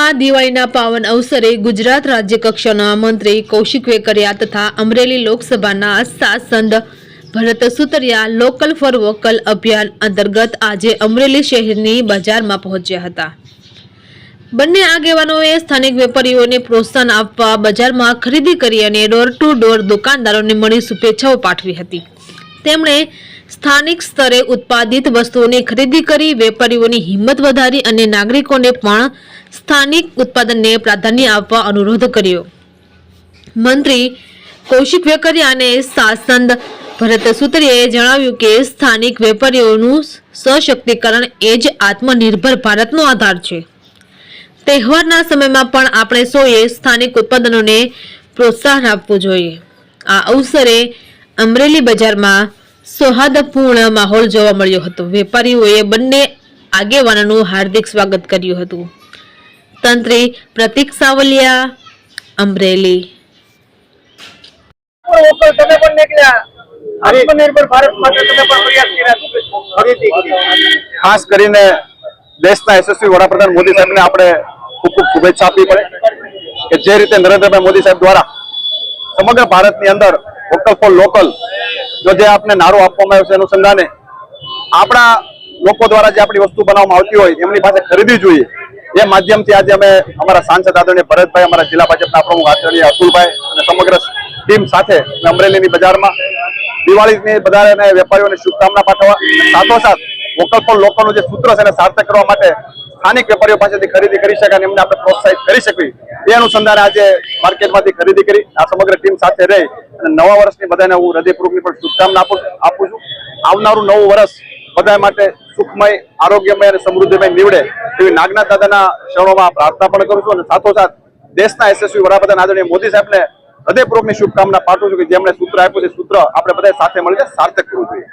અમરેલીમાં દિવાળીના પાવન અવસરે ગુજરાત રાજ્ય કક્ષાના મંત્રી કૌશિક વેકરિયા તથા અમરેલી લોકસભાના સાંસદ ભરત સુતરિયા લોકલ ફોર વોકલ અભિયાન અંતર્ગત આજે અમરેલી શહેરની બજારમાં પહોંચ્યા હતા। બંને આગેવાનોએ સ્થાનિક વેપારીઓને પ્રોત્સાહન આપવા બજારમાં ખરીદી કરી અને ડોર ટુ ડોર દુકાનદારોને મળી શુભેચ્છાઓ પાઠવી હતી। તેમણે સ્થાનિક સ્તરે ઉત્પાદિત વસ્તુઓની ખરીદી કરી વેપારીઓની હિંમત વધારી અને નાગરિકોને પણ સ્થાનિક ઉત્પાદનને પ્રાધાન્ય આપવા અનુરોધ કર્યો। મંત્રી કૌશિક વેકરિયા અને સાંસદ ભરત સુતરિયાએ જણાવ્યું કે સ્થાનિક વેપારીઓનું સશક્તિકરણ એ જ આત્મનિર્ભર ભારતનો આધાર છે। તહેવારના સમયમાં પણ આપણે સૌએ સ્થાનિક ઉત્પાદનોને પ્રોત્સાહન આપવું જોઈએ। આ અવસરે અમરેલી બજારમાં સૌહાર્દપૂર્ણ માહોલ જોવા મળ્યો હતો। વેપારીઓએ બંને આગેવાનોનું હાર્દિક સ્વાગત કર્યું હતું। તંત્રી પ્રતિક સાવલિયા, અમરેલી। આત્મનિર્ભર ભારત માટે તમે પણ પ્રયાસ કર્યા ખરીદી કરી। ખાસ કરીને દેશના યશસ્વી વડાપ્રધાન મોદી સાહેબને આપણે ખૂબ ખૂબ શુભેચ્છા આપવી પડે કે જે રીતે નરેન્દ્રભાઈ મોદી સાહેબ દ્વારા સમગ્ર ભારતની અંદર વોકલ ફોર લોકલ જે આપણે નારો આપવામાં આવ્યો છે અનુસંધાને આપણા લોકો દ્વારા જે આપણી વસ્તુ બનાવવામાં આવતી હોય એમની પાસે ખરીદવી જોઈએ। એ માધ્યમથી આજે અમે અમારા સાંસદ આદરણીય ભરતભાઈ, અમારા જિલ્લા ભાજપના પ્રમુખ આદરણીય અતુલભાઈ અને સમગ્ર ટીમ સાથે અમરેલીની બજારમાં દિવાળીની બધાને વેપારીઓને શુભકામના પાઠવવા, સાથોસાથ વોકલ ફોર લોકલનું જે સૂત્ર છે એને સાર્થક કરવા માટે સ્થાનિક વેપારીઓ પાસેથી ખરીદી કરી શકાય અને એમને આપણે પ્રોત્સાહિત કરી શકીએ એ અનુસંધાને આજે માર્કેટમાંથી ખરીદી કરી આ સમગ્ર ટીમ સાથે રહી અને નવા વર્ષની બધાને હું હૃદયપૂર્વકની પણ શુભકામના આપું છું। આવનારું નવું વર્ષ બધા માટે સુખમય, આરોગ્યમય અને સમૃદ્ધિમય નીવડે એવી નાગનાથ દાદાના શરણોમાં પ્રાર્થના પણ કરું છું અને સાથોસાથ દેશના યશસ્વી વડાપ્રધાન આદરણીય મોદી સાહેબને હૃદયપૂર્વકની શુભકામના પાઠવું છું કે જેમણે સૂત્ર આપ્યું છે સૂત્ર આપણે બધા સાથે મળીને સાર્થક કરવું જોઈએ।